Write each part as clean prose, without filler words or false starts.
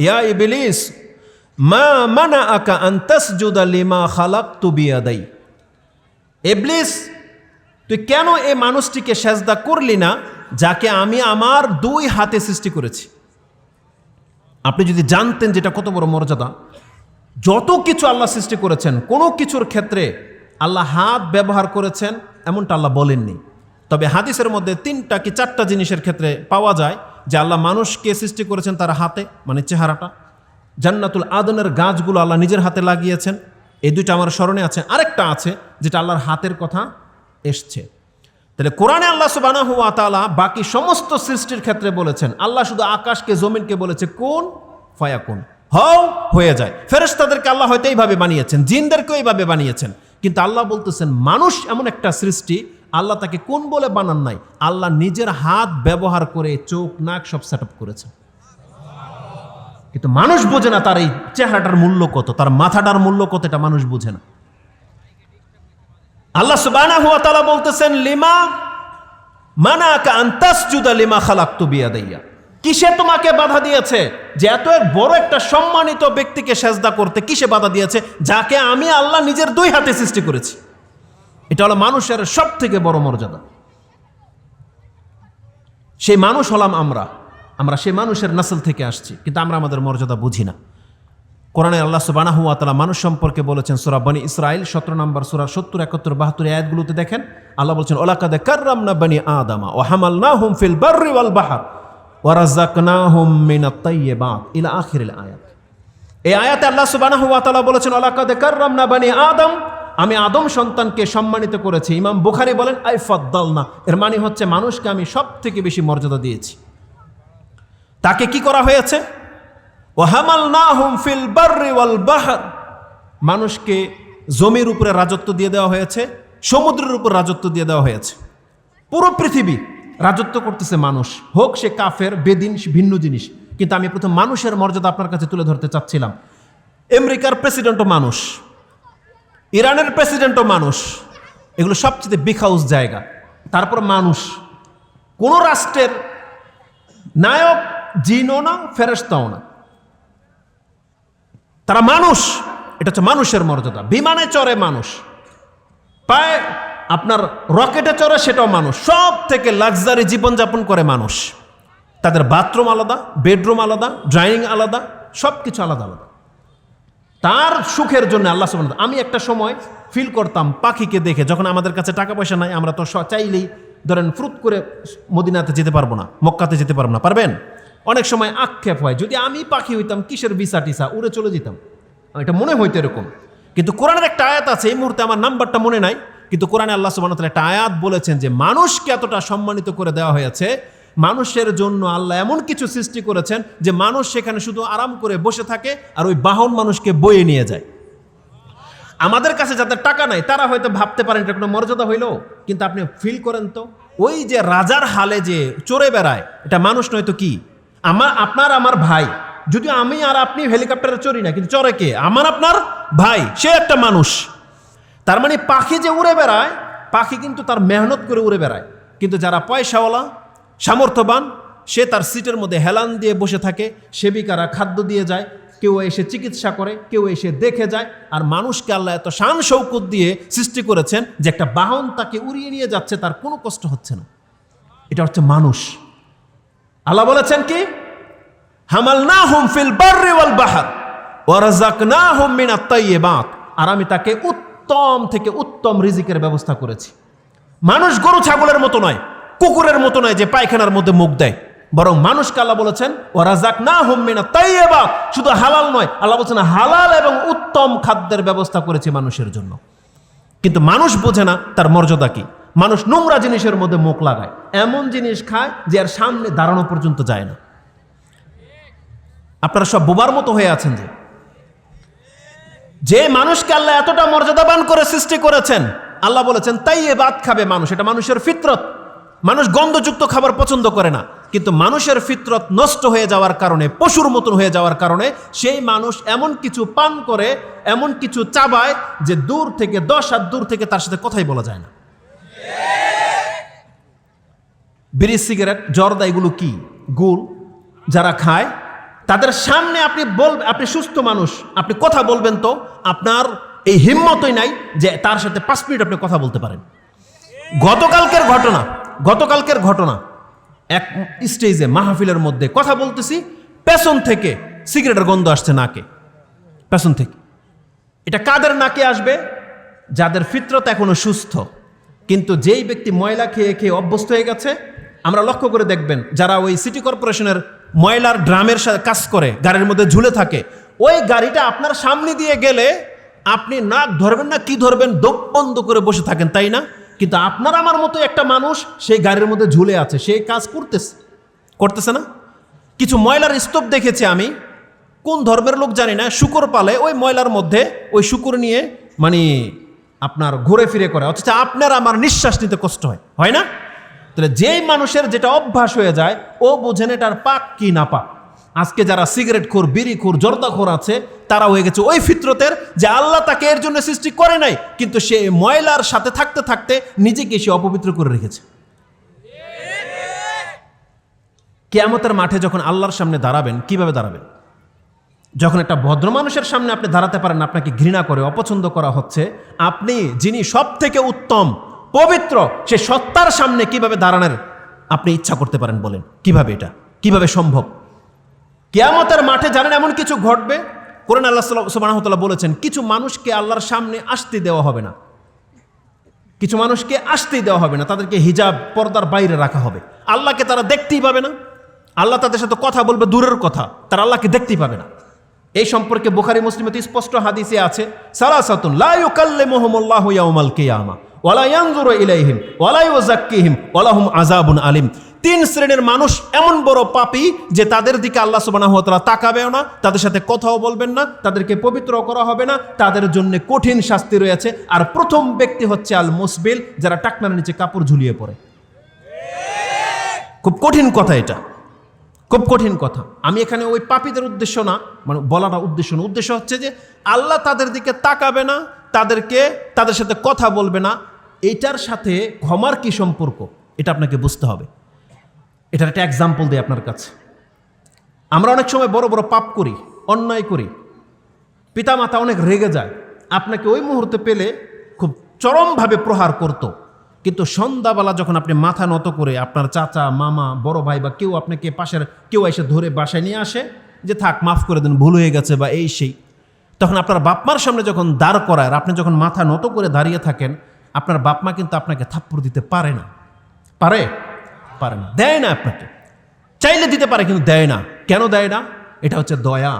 ইয়া ইবলিস মা মানাআকা আন তাসজুদা লিমা খালাকতু বিয়াদাই। ইবলিস, তুই কেন এই মানুষটিকে সেজদা করলি না যাকে আমি আমার 2 হাতে সৃষ্টি করেছি? আপনি যদি জানতেন যেটা কত বড় মর্যাদা, যত কিছু আল্লাহ সৃষ্টি করেছেন কোনো কিছুর ক্ষেত্রে আল্লাহ হাত ব্যবহার করেছেন এমনটা আল্লাহ বলেননি। তবে হাদিসের মধ্যে 3টা কি 4টা জিনিসের ক্ষেত্রে পাওয়া যায় যে আল্লাহ মানুষকে সৃষ্টি করেছেন তার হাতে, মানে চেহারাটা। জান্নাতুল আদনের গাছগুলো আল্লাহ নিজের হাতে লাগিয়েছেন, এই 2টা আমার স্মরণে আছে। আরেকটা আছে যেটা আল্লাহর হাতের কথা এসছে। তাহলে কোরআনে আল্লাহ সুবহানাহু ওয়া তাআলা বাকি সমস্ত সৃষ্টির ক্ষেত্রে বলেছেন, আল্লাহ শুধু আকাশকে জমিনকে বলেছে কুন ফায়াকুন, হও হয়ে যায়। ফেরেশতাদেরকে আল্লাহ হয়তো এইভাবে বানিয়েছেন, জিনদেরকেও এইভাবে বানিয়েছেন, কিন্তু আল্লাহ বলতেছেন মানুষ এমন একটা সৃষ্টি, আল্লাহ তাকে কোন বলে বানান নাই, আল্লাহ নিজের হাত ব্যবহার করে চোখ নাক সব সেট আপ করেছেন। কিন্তু মানুষ বোঝে না তার এই চেহারাটার মূল্য কত, তার মাথাটার মূল্য কত, এটা মানুষ বোঝে না। আল্লাহ সুবহানাহু ওয়া তাআলা বলতেছেন লিমা মানাকা আন তাসজুদা লিমা খালাকতু বিয়াদাইয়া। কিসে তোমাকে বাধা দিয়েছে যে এত বড় একটা সম্মানিত ব্যক্তিকে সেজদা করতে? কিসে বাধা দিয়েছে? যাকে আমি আল্লাহ নিজের 2 হাতে সৃষ্টি করেছি। এটা হলো মানুষের সব থেকে বড় মর্যাদা। সেই মানুষ হলাম আমরা সেই মানুষের নাসল থেকে আসছি, কিন্তু আমরা আমাদের মর্যাদা বুঝি না। কোরআনে আল্লাহ সুবহানাহু ওয়া তাআলা মানুষ সম্পর্কে বলেছেন সূরা বনী ইসরাইল 17 নম্বর সূরা 70, 71, 72 আয়াতগুলোতে দেখেন আল্লাহ বলছেন ওয়ালাকাদ কাররামনা বনী আদামা ওয়া হামালনাহুম ফিল বাররি ওয়াল বাহর ওয়া রাযাকনাহুম মিনাত তাইয়্যিবাত ইলা আখিরিল আয়াত। এই আয়াতে আল্লাহ সুবহানাহু ওয়া তাআলা বলেছেন ওয়ালাকাদ কাররামনা বনী আদম, আমি আদম সন্তানকে সম্মানিত করেছি। ইমাম বুখারী বলেন আই ফাদ্দালনা, এর মানে হচ্ছে মানুষকে আমি সব থেকে বেশি মর্যাদা দিয়েছি। তাকে কি করা হয়েছে? ওয়াহামালনাহুম ফিল বাররি ওয়াল বাহর, মানুষকে জমির উপরে রাজত্ব দিয়ে দেওয়া হয়েছে, সমুদ্রের উপর রাজত্ব দিয়ে দেওয়া হয়েছে। পুরো পৃথিবী রাজত্ব করতেছে মানুষ, হোক সে কাফের বেদিন ভিন্ন জিনিস। কিন্তু আমি প্রথম মানুষের মর্যাদা আপনার কাছে তুলে ধরতে চাচ্ছিলাম। আমেরিকার প্রেসিডেন্টও মানুষ, ইরানের প্রেসিডেন্টও মানুষ, এগুলো সবচেয়ে বিগ হাউস জায়গা। তারপর মানুষ, কোন রাষ্ট্রের নায়ক জিনও না ফেরেশতাও না, তারা মানুষ। এটা হচ্ছে মানুষের মর্যাদা। বিমানে চড়ে মানুষ, পায় আপনার রকেটে চড়ে সেটাও মানুষ, সব থেকে লাক্সারি জীবনযাপন করে মানুষ। তাদের বাথরুম আলাদা, বেডরুম আলাদা, ড্রাইনিং আলাদা, সব কিছু আলাদা আলাদা। তার সুখের জন্য আল্লাহ সুবহানাহু ওয়া তাআলা, আমি একটা সময় ফিল করতাম পাখিকে দেখে, যখন আমাদের কাছে টাকা পয়সা নাই, আমরা তো চাইলেই ধরেন ফ্রুত করে মদিনাতে যেতে পারবো না, মক্কাতে যেতে পারবো না, পারবেন? অনেক সময় আক্ষেপ হয় যদি আমি পাখি হইতাম, কিসের ভিসা টিসা, উড়ে চলে যেতাম, এটা মনে হইতো এরকম। কিন্তু কোরআনের একটা আয়াত আছে, এই মুহূর্তে আমার নাম্বারটা মনে নাই, কিন্তু কোরআনে আল্লাহ সুবহানাহু ওয়া তাআলা একটা আয়াত বলেছেন যে মানুষকে এতটা সম্মানিত করে দেওয়া হয়েছে, মানুষের জন্য আল্লাহ এমন কিছু সৃষ্টি করেছেন যে মানুষ সেখানে শুধু আরাম করে বসে থাকে আর ওই বাহন মানুষকে বয়ে নিয়ে যায়। আমাদের কাছে যাদের টাকা নাই তারা হয়তো ভাবতে পারেন এটা কোনো মর্যাদা হইলো, কিন্তু আপনি ফিল করেন তো ওই যে রাজার হালে যে চড়ে বেড়ায়, এটা মানুষ নয় তো কি? আপনার আমার ভাই, যদিও আমি আর আপনি হেলিকপ্টারে চড়ি না, কিন্তু চড়ে কে? আমার আপনার ভাই, সে একটা মানুষ। তার মানে পাখি যে উড়ে বেড়ায়, পাখি কিন্তু তার মেহনত করে উড়ে বেড়ায়। কিন্তু যারা পয়সাওয়ালা সামর্থ্যবান, সে তার সিটের মধ্যে হেলান দিয়ে বসে থাকে, সেবিকারা খাদ্য দিয়ে যায়, কেউ এসে চিকিৎসা করে, কেউ এসে দেখে যায়। আর মানুষকে আল্লাহ এত শান শৌকত দিয়ে সৃষ্টি করেছেন যে একটা বাহন তাকে উড়িয়ে নিয়ে যাচ্ছে, তার কোনো কষ্ট হচ্ছে না। এটা হচ্ছে মানুষ। আল্লাহ বলেছেন কি? হামালনাহুম ফিল বাররি ওয়াল বাহর ওয়া রাযাকনাহুম মিনাত তাইয়্যিবাত, আর আমি তাকে উত্তম থেকে উত্তম রিজিকের ব্যবস্থা করেছি। মানুষ গরু ছাগলের মতো নয়, কুকুরের মতো নয় যে পায়খানার মধ্যে মুখ দেয়, বরং মানুষকে আল্লাহ বলেছেন ওয়া রাযাকনাহুম মিনাত তাইয়্যিবাত, শুধু হালাল নয়, আল্লাহ বলেছেন হালাল এবং উত্তম খাদ্যের ব্যবস্থা করেছি মানুষের জন্য। কিন্তু মানুষ বোঝে না তার মর্যাদা কি। মানুষ নোংরা জিনিসের মধ্যে মুখ লাগায়, এমন জিনিস খায় যে আর সামনে দাঁড়ানো পর্যন্ত যায় না। আপনারা সব বোবার মতো হয়ে আছেন যে মানুষকে আল্লাহ এতটা মর্যাদাবান করে সৃষ্টি করেছেন, আল্লাহ বলেছেন তাইয়্যিবাত খাবে মানুষ, এটা মানুষের ফিতরত। মানুষ গন্ধযুক্ত খাবার পছন্দ করে না, কিন্তু মানুষের ফিতরত নষ্ট হয়ে যাওয়ার কারণে, পশুর মতন হয়ে যাওয়ার কারণে সেই মানুষ এমন কিছু পান করে, এমন কিছু চাবায় যে দূর থেকে 10 হাত দূর থেকে তার সাথে কথাই বলা যায় না। বিড়ি, সিগারেট, জর্দা, এগুলো কি? গুল। যারা খায় তাদের সামনে আপনি সুস্থ মানুষ, আপনি কথা বলবেন, তো আপনার এই হিম্মতই নাই যে তার সাথে 5 মিনিট আপনি কথা বলতে পারেন। গতকালকের ঘটনা, এক স্টেজে মাহফিলের মধ্যে কথা বলতেছি, পেছন থেকে সিগারেটের গন্ধ আসছে নাকে, পেছন থেকে। এটা কাদের নাকে আসবে? যাদের ফিতরত এখনো সুস্থ, কিন্তু যেই ব্যক্তি ময়লা খেয়ে খেয়ে অভ্যস্ত হয়ে গেছে। আমরা লক্ষ্য করে দেখবেন, যারা ওই সিটি কর্পোরেশনের ময়লার ড্রামের সাথে কাজ করে, গাড়ির মধ্যে ঝুলে থাকে, ওই গাড়িটা আপনার সামনে দিয়ে গেলে আপনি নাক ধরবেন না কি ধরবেন, দোপ বন্ধ করে বসে থাকেন, তাই না? কিন্তু আপনার আমার মতো একটা মানুষ সেই গাড়ির মধ্যে ঝুলে আছে, সেই কাজ করতেছে না? কিছু ময়লার স্তূপ দেখেছি আমি, কোন ধর্মের লোক জানি না, শূকর পালে, ওই ময়লার মধ্যে ওই শূকর নিয়ে মানে আপনার ঘুরে ফিরে করে, অথচ আপনার আমার নিঃশ্বাস নিতে কষ্ট হয় না? তাহলে যেই মানুষের যেটা অভ্যাস হয়ে যায়, ও বোঝেন এটার পাক কি না পাক। আজকে যারা সিগারেট খোর, বিড়ি খোর, জর্দা খোর আছে, তারা হয়ে গেছে ওই ফিতরতের, যে আল্লাহ তাকে এর জন্য সৃষ্টি করে নাই, কিন্তু সে ময়লার সাথে থাকতে থাকতে নিজেকে সে অপবিত্র করে রেখেছে। কিয়ামতের মাঠে যখন আল্লাহর সামনে দাঁড়াবেন, কিভাবে দাঁড়াবেন? যখন একটা ভদ্র মানুষের সামনে আপনি দাঁড়াতে পারেন, আপনাকে ঘৃণা করে, অপছন্দ করা হচ্ছে, আপনি যিনি সব থেকে উত্তম, পবিত্র, সে সত্তার সামনে কিভাবে দাঁড়ানোর আপনি ইচ্ছা করতে পারেন? বলেন কিভাবে, এটা কিভাবে সম্ভব? কিয়ামতের মাঠে জানেন এমন কিছু ঘটবে, কোরআন আল্লাহ সুবহানাহু ওয়া তাআলা বলেছেন, কিছু মানুষকে আল্লাহর সামনে আসতে দেওয়া হবে না, কিছু মানুষকে আসতেই দেওয়া হবে না, তাদেরকে হিজাব, পর্দার বাইরে রাখা হবে। আল্লাহকে তারা দেখতেই পাবে না, আল্লাহ তাদের সাথে কথা বলবে দূরের কথা, তারা আল্লাহকে দেখতেই পাবে না। এই সম্পর্কে বুখারী মুসলিমে স্পষ্ট হাদিসে আছে, সালাসাতুন লা ইউকাল্লিমুহুমুল্লাহু ইয়াউমাল কিয়ামা ওয়ালা ইয়ানজুরু ইলাইহিম ওয়ালা ইউযাক্কিহিম ওয়ালাহুম আযাবুন আলিম। 3 শ্রেণীর মানুষ এমন বড় পাপী যে তাদের দিকে আল্লাহ সুবহানাহু ওয়া তাআলা তাকাবেও না, তাদের সাথে কথাও বলবেন না, তাদেরকে পবিত্র করা হবে না, তাদের জন্য কঠিন শাস্তি রয়েছে। আর প্রথম ব্যক্তি হচ্ছে আল মুসবিল, যারা টাকনার নিচে কাপড় ঝুলিয়ে পড়ে। খুব কঠিন কথা, এটা খুব কঠিন কথা। আমি এখানে ওই পাপীদের উদ্দেশ্য না, মানে বলাটা উদ্দেশ্য না, উদ্দেশ্য হচ্ছে যে আল্লাহ তাদের দিকে তাকাবে না, তাদের সাথে কথা বলবে না। এইটার সাথে ক্ষমার কি সম্পর্ক, এটা আপনাকে বুঝতে হবে। এটার একটা এক্সাম্পল দিই আপনার কাছে। আমরা অনেক সময় বড় বড় পাপ করি, অন্যায় করি, পিতামাতা অনেক রেগে যায়, আপনাকে ওই মুহূর্তে পেলে খুব চরমভাবে প্রহার করতো, কিন্তু সন্ধ্যাবেলা যখন আপনি মাথা নত করে আপনার চাচা, মামা, বড় ভাই বা কেউ আপনাকে পাশের কেউ এসে ধরে বাসায় নিয়ে আসে যে থাক মাফ করে দেন, ভুল হয়ে গেছে বা এই সেই, তখন আপনার বাপমার সামনে যখন দাঁড় করায়, আপনি যখন মাথা নত করে দাঁড়িয়ে থাকেন, আপনার বাপমা কিন্তু আপনাকে থাপ্পড় দিতে পারে না, পারে না, দেয় না। আপনাকে চাইলে দিতে পারে, কিন্তু দেয় না। কেন দেয় না? এটা হচ্ছে দয়া।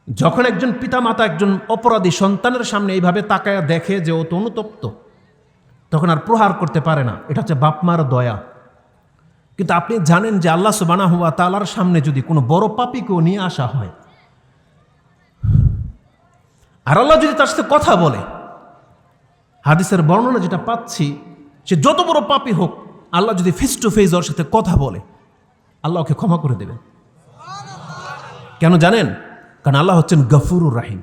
যখন একজন পিতামাতা একজন অপরাধী সন্তানের সামনে এইভাবে তাকায়া দেখে যে ও তো অনুতপ্ত, তখন আর প্রহার করতে পারে না। এটা হচ্ছে বাপমার দয়া। কিন্তু আপনি জানেন যে আল্লাহ সুবহানাহু ওয়া তাআলার সামনে যদি কোনো বড় পাপীকেও নিয়ে আসা হয়, আর আল্লাহ যদি তার সাথে কথা বলে, হাদিসের বর্ণনা যেটা পাচ্ছি, সে যত বড় পাপী হোক, আল্লাহ যদি ফেস টু ফেস ওর সাথে কথা বলে, আল্লাহ ওকে ক্ষমা করে দেবেন। কেন জানেন? কারণ আল্লাহ হচ্ছেন গফুরুর রাহিম।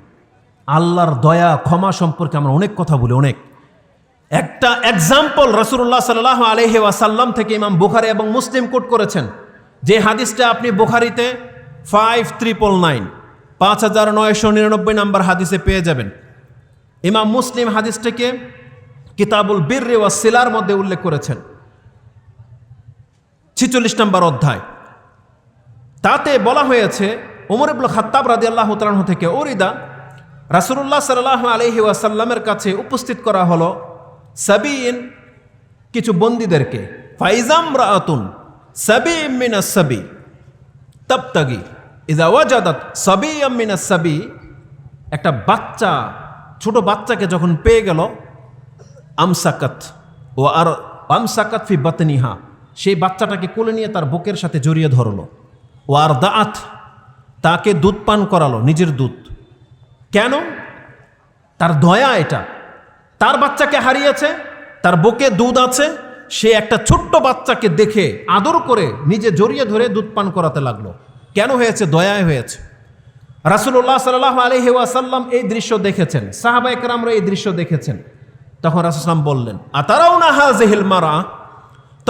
আল্লাহর দয়া ক্ষমা সম্পর্কে আমরা অনেক কথা বলি, অনেক। একটা এক্সাম্পল রাসূলুল্লাহ সাল্লাল্লাহু আলাইহি ওয়াসাল্লাম থেকে ইমাম বুখারী এবং মুসলিম কোট করেছেন, যে হাদিসটা আপনি বুখারীতে 5999 নাম্বার হাদিসে পেয়ে যাবেন। ইমাম মুসলিম হাদিসটাকে কিতাবুল বিররি ওয়াস সিলার মধ্যে উল্লেখ করেছেন, 46 নম্বর অধ্যায়। তাতে বলা হয়েছে, ওমর ইবনে খাত্তাব রাদিয়াল্লাহু তাআলা আনহু থেকে ওরিদা, রাসূলুল্লাহ সাল্লাল্লাহু আলাইহি ওয়াসাল্লামের কাছে উপস্থিত করা হলো সাবিন, কিছু বন্দীদেরকে। ফাইজাম রাআতুন সাবিম মিনাস সাবি তাবতাগি ইযা ওয়াজাদাত সাবিয়াম মিনাস সাবি, একটা বাচ্চা, ছোট বাচ্চাকে যখন পেয়ে গেল, আমসাকাত ফি বাতনিহা, সেই বাচ্চাটাকে কোলে নিয়ে তার বুকের সাথে জড়িয়ে ধরলো। ওয়ার দাআত, তাকে দুধ পান করালো, নিজের দুধ। কেন? তার দয়া। এটা তার বাচ্চাকে হারিয়েছে, তার বুকে দুধ আছে, সে একটা ছোট্ট বাচ্চাকে দেখে আদর করে নিজে জড়িয়ে ধরে দুধ পান করাতে লাগলো। কেন হয়েছে? দয়ায় হয়েছে। রাসূলুল্লাহ সাল্লাল্লাহু আলাইহি ওয়াসাল্লাম এই দৃশ্য দেখেছেন, সাহাবায়ে কেরামরা এই দৃশ্য দেখেছেন। তখন রাসূল সাল্লাল্লাহু আলাইহি ওয়াসাল্লাম বললেন, আতারাউনা হাযিহিল মারআ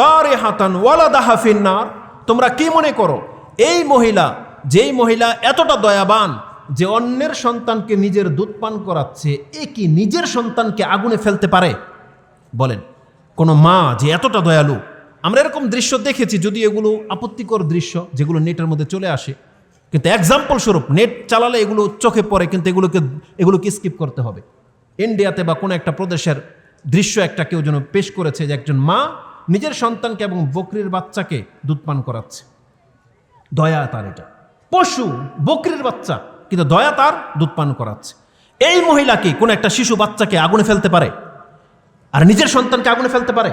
তারিহাতান ওয়ালাদাহা ফিন্নার, তোমরা কি মনে করো এই মহিলা যেই মহিলা এতটা দয়াবান যে অন্যের সন্তানকে নিজের দুধ পান করাচ্ছে, এ কি নিজের সন্তানকে আগুনে ফেলতে পারে? বলেন, কোনো মা যে এতটা দয়ালু। আমরা এরকম দৃশ্য দেখেছি, যদি এগুলো আপত্তিকর দৃশ্য যেগুলো নেটের মধ্যে চলে আসে, কিন্তু এক্সাম্পল স্বরূপ নেট চালালে এগুলো চোখে পড়ে, কিন্তু এগুলোকে স্কিপ করতে হবে। ইন্ডিয়াতে বা কোনো একটা প্রদেশের দৃশ্য একটা কেউ যেন পেশ করেছে যে একজন মা নিজের সন্তানকে এবং বকরির বাচ্চাকে দুধ পান করাচ্ছে। দয়া তার, এটা পশু বকরির বাচ্চা, কিন্তু দয়া তার দুধ পান করাচ্ছে। এই মহিলা কি কোনো একটা শিশু বাচ্চাকে আগুনে ফেলতে পারে আর নিজের সন্তানকে আগুনে ফেলতে পারে?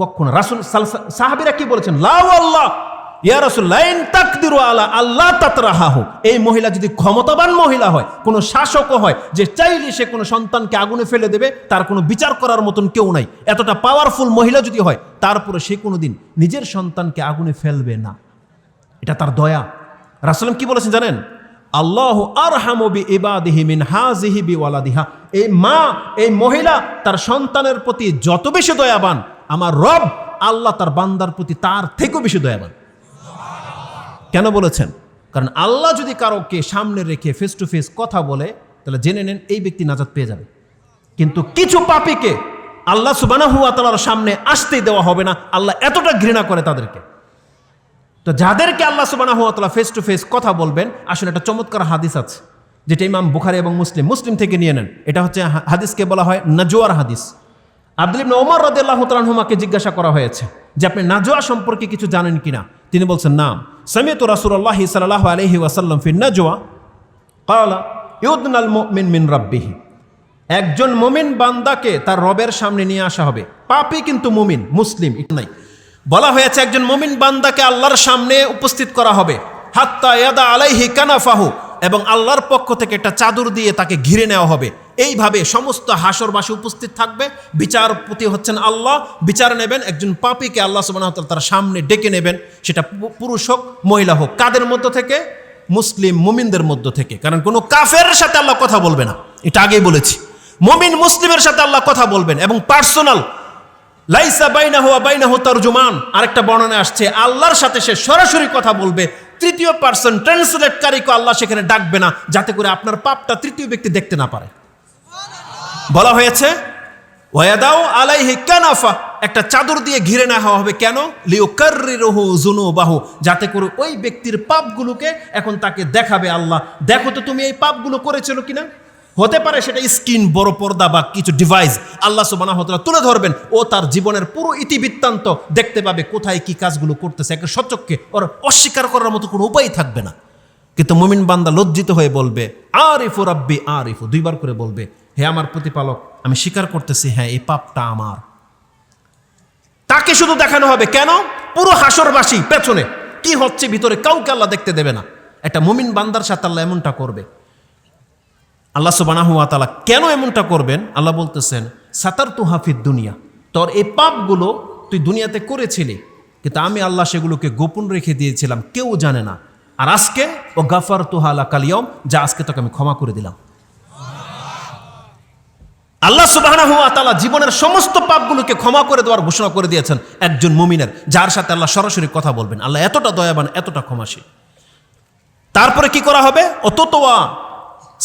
কখনো। রাসূল সাহাবীরা কি বলেছেন? লা ওয়াল্লাহ ইয়া রাসূলুল্লাহ ইন তাকদিরু আলা আল্লাহ তাতরাহাহু। এই মহিলা যদি ক্ষমতাবান মহিলা হয়, কোনো শাসকও হয়, যে চাইলে সে কোনো সন্তানকে আগুনে ফেলে দেবে, তার কোনো বিচার করার মতন কেউ নাই, এতটা পাওয়ারফুল মহিলা যদি হয়, তারপরে সে কোনোদিন নিজের সন্তানকে আগুনে ফেলবে না। এটা তার দয়া। রাসূল কি বলেছেন জানেন? আল্লাহু আরহামু বিইবাদিহি মিন হাযিহি বিওয়ালাদিহা। এই মা, এই মহিলা তার সন্তানের প্রতি যত বেশি দয়াবান, আমার রব আল্লাহ তার বান্দার প্রতি তার থেকেও বেশি দয়াবান। কেন বলেছেন? কারণ আল্লাহ যদি কারোকে সামনে রেখে ফেস টু ফেস কথা বলে, তাহলে জেনে নেন এই ব্যক্তি নাজাত পেয়ে যাবে। কিন্তু কিছু পাপীকে আল্লাহ সুবহানাহু ওয়া তাআলার সামনে আসতেই দেওয়া হবে না। আল্লাহ এতটা ঘৃণা করে তাদেরকে। তো যাদেরকে আল্লাহ সুবহানাহু ওয়া তাআলা ফেস টু ফেস কথা বলবেন, আসলে একটা চমৎকার হাদিস আছে, যেটা ইমাম বুখারী এবং মুসলিম থেকে নিয়ে নেন। এটা হচ্ছে হাদিসকে বলা হয় নাজওয়ার হাদিস। আব্দুল্লাহ ইবনে ওমর রাদিয়াল্লাহু তাআলা আনহুমাকে জিজ্ঞাসা করা হয়েছে যে আপনি নাজওয়া সম্পর্কে কিছু জানেন কিনা? তিনি বলছেন, নাম সামিআতু রাসূলুল্লাহ সাল্লাল্লাহু আলাইহি ওয়াসাল্লাম ফি নাজওয়া ক্বালা ইউদনাল মুমিন মিন রাব্বিহি। একজন মুমিন বান্দাকে তার রবের সামনে নিয়ে আসা হবে। পাপী কিন্তু মুমিন, মুসলিম নাই। বলা হয়েছে একজন মুমিন বান্দাকে আল্লাহর সামনে উপস্থিত করা হবে, হাত্তা ইয়াদা আলাইহি কানাফাহু, এবং আল্লাহর পক্ষ থেকে একটা চাদর দিয়ে তাকে ঘিরে নেওয়া হবে। এইভাবে সমস্ত হাসরবাসী উপস্থিত থাকবে। বিচারপতি হচ্ছেন আল্লাহ, বিচার নেবেন। একজন পাপীকে আল্লাহ সুবহানাহু ওয়া তাআলা তার সামনে ডেকে নেবেন, সেটা পুরুষ হোক মহিলা হোক। কাদের মধ্য থেকে? মুসলিম মুমিনদের মধ্য থেকে। কারণ কোনো কাফেরের সাথে আল্লাহ কথা বলবে না, এটা আগেই বলেছি। মুমিন মুসলিমের সাথে আল্লাহ কথা বলবেন, এবং পার্সোনাল, লাইসা বাইনাহু ওয়া বাইনাহু তারজুমান। আরেকটা বর্ণনা আসছে আল্লাহর সাথে সে সরাসরি কথা বলবে। তৃতীয় পার্সন ট্রান্সলেটকারীকে আল্লাহ সেখানে ডাকবে না, যাতে করে আপনার পাপটা তৃতীয় ব্যক্তি দেখতে না পারে। বলা হয়েছে ওয়াদাউ আলাইহি কানাফা, একটা চাদর দিয়ে ঘিরে নেওয়া হবে। কেন? লিউকাররিরুহু যুনুবাহু, যাতে করে ওই ব্যক্তির পাপগুলোকে এখন তাকে দেখাবে আল্লাহ, দেখো তো তুমি এই পাপগুলো করেছিল কিনা। হতে পারে সেটা স্ক্রিন, বড় পর্দা বা কিছু ডিভাইস আল্লাহ সুবহানাহু ওয়া তাআলা তুলে ধরবেন। ও তার জীবনের পুরো ইতিবৃত্তান্ত দেখতে পাবে, কোথায় কি কাজগুলো করতেছে, একে সচক্ষে। ওর অস্বীকার করার মতো কোনো উপায় থাকবে না। কিন্তু মুমিন বান্দা লজ্জিত হয়ে বলবে আরিফু রাব্বি আরিফু, দুইবার করে বলবে, হে আমার প্রতিপালক, আমি স্বীকার করতেছি, হ্যাঁ এই পাপটা আমার। তাকে শুধু দেখানো হবে। কেন? পুরো হাসরবাসী পেছনে কি হচ্ছে ভিতরে কাউকে আল্লাহ দেখতে দেবে না। একটা মুমিন বান্দার সাথে আল্লাহ এমনটা করবে। আল্লাহ সুবহানাহু ওয়া তাআলা কেন এমনটা করবেন? আল্লাহ বলতেছেন সাতারতুহা ফিদ দুনিয়া, তোর এই পাপগুলো তুই দুনিয়াতে করেছিলি, কিন্তু আমি আল্লাহ সেগুলোকে গোপন রেখে দিয়েছিলাম, কেউ জানে না। আর আজকে ও গাফারতুহা লাকাল ইয়াউম, যা আজকে তোকে আমি ক্ষমা করে দিলাম। আল্লাহ সুবহানাহু ওয়া তাআলা জীবনের সমস্ত পাপগুলোকে ক্ষমা করে দেওয়ার ঘোষণা করে দিয়েছেন একজন মুমিনের, যার সাথে আল্লাহ সরাসরি কথা বলবেন। আল্লাহ এতটা দয়াবান, এতটা ক্ষমাশীল। তারপরে কি করা হবে? অততওয়া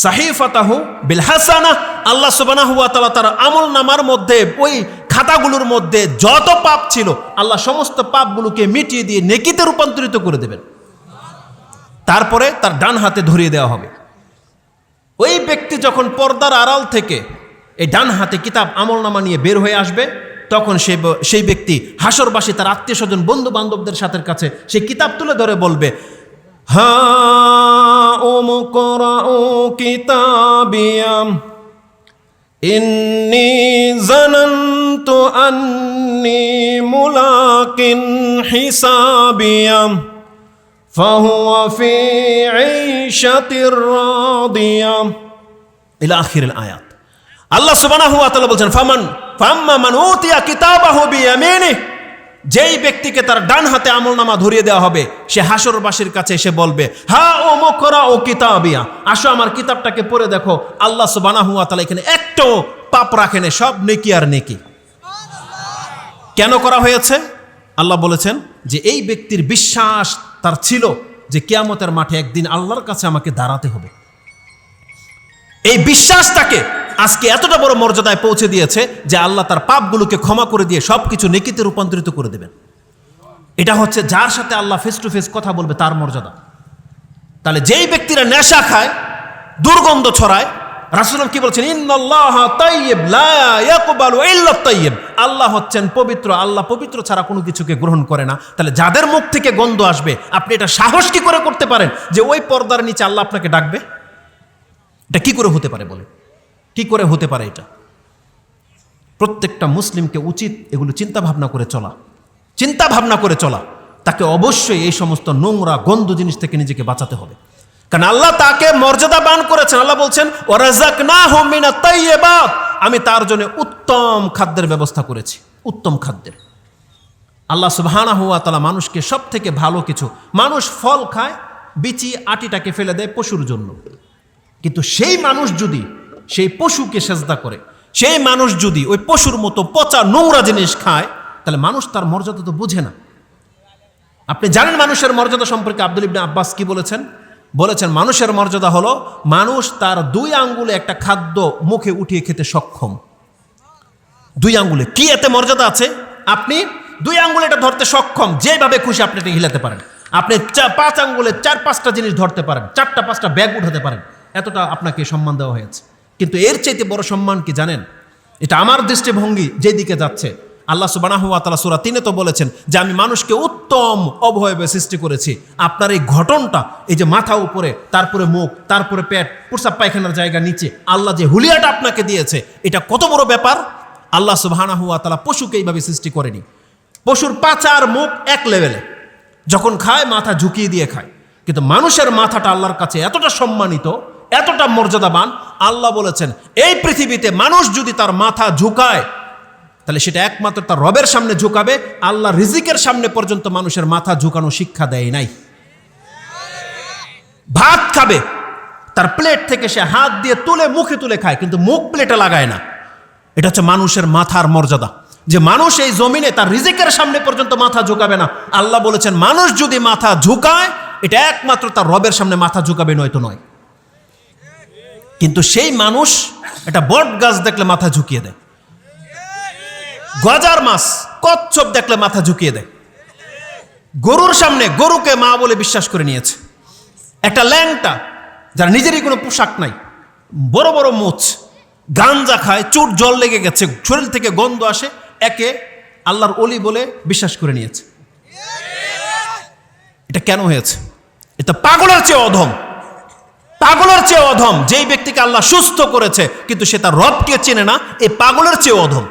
সাহিফাতাহু বিল হাসানাহ, আল্লাহ সুবহানাহু ওয়া তাআলা তার আমলনামার মধ্যে, ওই খাতাগুলোর মধ্যে যত পাপ ছিল, আল্লাহ সমস্ত পাপগুলোকে মিটিয়ে দিয়ে নেকিতে রূপান্তরিত করে দেবেন। তারপরে তার ডান হাতে ধরিয়ে দেওয়া হবে। ওই ব্যক্তি যখন পর্দার আড়াল থেকে এই ডান হাতে কিতাব আমলনামা নিয়ে বের হয়ে আসবে, তখন সেই ব্যক্তি হাসরবাসী তার আত্মীয় স্বজন বন্ধু বান্ধবদের সাথে কাছে সেই কিতাব তুলে ধরে বলবে, হা উমকরাউ কিতাবিয়াম ইন্নী জানান্তু আন্নী মুলাকিন হিসাবিয়াম ফাহুয়া ফি ঈশাতির রাদিয়াম ইলা আখিরিল আয়াত। আল্লাহ সুবহানাহু ওয়া তাআলা বলছেন ফাম্মা মান উতিয়া কিতাবাহু বিয়ামিনিহি, যেই ব্যক্তিকে তার ডান হাতে আমলনামা ধরিয়ে দেওয়া হবে, সে হাসরবাসীর কাছে এসে বলবে, হা ও মুকরা ও কিতাবিয়া, আসো আমার কিতাবটাকে পড়ে দেখো। আল্লাহ সুবহানাহু ওয়া তাআলা এখানে একটাও পাপ রাখেনে, সব নেকি আর নেকি। কেন করা হয়েছে? আল্লাহ বলেছেন যে এই ব্যক্তির বিশ্বাস তার ছিল যে কিয়ামতের মাঠে একদিন আল্লাহর কাছে আমাকে দাঁড়াতে হবে। এই বিশ্বাস তাকে আজকে এতটা বড় মর্যাদায় পৌঁছে দিয়েছে যে আল্লাহ তার পাপগুলোকে ক্ষমা করে দিয়ে সবকিছু নেকিতে রূপান্তরিত করে দেবেন। এটা হচ্ছে যার সাথে আল্লাহ ফেস টু ফেস কথা বলবে তার মর্যাদা। তাহলে যেই ব্যক্তিরা নেশা খায়, দুর্গন্ধ ছড়ায়, রাসূল কি বলছেন, ইন্নাল্লাহা তাইয়্যিব লা ইয়াকবালু ইল্লা তাইয়্যিব, আল্লাহ হচ্ছেন পবিত্র, আল্লাহ পবিত্র ছাড়া কোনো কিছুকে গ্রহণ করে না। তাহলে যাদের মুখ থেকে গন্ধ আসবে, আপনি এটা সাহস কি করে করতে পারেন যে ওই পর্দার নিচে আল্লাহ আপনাকে ডাকবে? এটা কি করে হতে পারে বলে? কি করে হতে পারে এটা? প্রত্যেকটা মুসলিমকে উচিত এগুলো চিন্তা ভাবনা করে চলা, চিন্তা ভাবনা করে চলা। তাকে অবশ্যই এই সমস্ত নোংরা গন্ধ জিনিস থেকে নিজেকে বাঁচাতে হবে, কারণ আল্লাহ তাকে মর্যাদাবান করেছেন। আল্লাহ বলছেন, ওয়ারাযাকনাহু মিনাত তাইয়্যিবাত, আমি তার জন্য উত্তম খাদ্যের ব্যবস্থা করেছি, উত্তম খাদ্যের। আল্লাহ সুবহানাহু ওয়া তাআলা মানুষকে সব থেকে ভালো কিছু, মানুষ ফল খায়, বিচি আটিটাকে ফেলে দেয় পশুর জন্য, কিন্তু সেই মানুষ যদি সেই পশুকে সেজদা করে, সেই মানুষ যদি ওই পশুর মতো পচা নোংরা জিনিস খায়, তাহলে মানুষ তার মর্যাদা তো বুঝে না। আপনি জানেন মানুষের মর্যাদা সম্পর্কে আব্দুল ইবনে আব্বাস কি বলেছেন? বলেছেন মানুষের মর্যাদা হলো মানুষ তার 2 আঙ্গুলে একটা খাদ্য মুখে উঠিয়ে খেতে সক্ষম। 2 আঙ্গুলে কি এতে মর্যাদা আছে? আপনি 2 আঙ্গুলে এটা ধরতে সক্ষম, যেভাবে খুশি আপনি এটা হিলাতে পারেন। আপনি 5 আঙ্গুলে 4-5টা জিনিস ধরতে পারেন, 4টা-5টা ব্যাগ উঠাতে পারেন, এতটা আপনাকে সম্মান দেওয়া হয়েছে। কিন্তু এর চাইতে বড় সম্মান কি জানেন? এটা আমার দৃষ্টিভঙ্গি যেদিকে যাচ্ছে, আল্লাহ সুবহানাহু ওয়া তাআলা সূরা 3-এ তো বলেছেন যে আমি মানুষকে উত্তম অবয়বে সৃষ্টি করেছি। আপনার এই গঠনটা, এই যে মাথা উপরে, তারপরে মুখ, তারপরে পেট, প্রস্রাব পায়খানার জায়গা নিচে, আল্লাহ যে হুলিয়াটা আপনাকে দিয়েছে, এটা কত বড় ব্যাপার। আল্লাহ সুবহানাহু ওয়া তাআলা পশুকে এইভাবে সৃষ্টি করেনি। পশুর পাছা আর মুখ এক লেভেলে, যখন খায় মাথা ঝুঁকিয়ে দিয়ে খায়, কিন্তু মানুষের মাথাটা আল্লাহর কাছে এতটা সম্মানিত, এতটা মর্যাদাবান। আল্লাহ বলেছেন এই পৃথিবীতে মানুষ যদি তার মাথা ঝুঁকায়, তাহলে সেটা একমাত্র তার রবের সামনে ঝুঁকাবে। আল্লাহ রিজিকের সামনে পর্যন্ত মানুষের মাথা ঝুঁকানো শিক্ষা দেয় নাই। ভাত খাবে, তার প্লেট থেকে সে হাত দিয়ে তুলে মুখে তুলে খায়, কিন্তু মুখ প্লেটে লাগায় না। এটা হচ্ছে মানুষের মাথার মর্যাদা, যে মানুষ এই জমিনে তার রিজিকের সামনে পর্যন্ত মাথা ঝুঁকাবে না। আল্লাহ বলেছেন মানুষ যদি মাথা ঝুঁকায়, এটা একমাত্র তার রবের সামনে মাথা ঝুঁকাবে, নয়তো নয়। কিন্তু সেই মানুষ একটা বট গাছ দেখলে মাথা ঝুঁকিয়ে দেয়, গজার মাছ, কচ্ছপ দেখলে মাথা ঝুঁকিয়ে দেয়, গরুর সামনে গরুকে মা বলে বিশ্বাস করে নিয়েছে। একটা ল্যাংটা যার নিজেরই কোনো পোশাক নাই, বড় বড় মোচ, গাঞ্জা খায়, চুট জল লেগে গেছে, শরীর থেকে গন্ধ আসে, একে আল্লাহর ওলি বলে বিশ্বাস করে নিয়েছে। এটা কেন হয়েছে? এটা পাগলের চেয়ে অধম, পাগলের চেয়ে অধম। যেই ব্যক্তিকে আল্লাহ সুস্থ করেছে কিন্তু সে তার রবকে চেনে না, এই পাগলের চেয়ে অধম।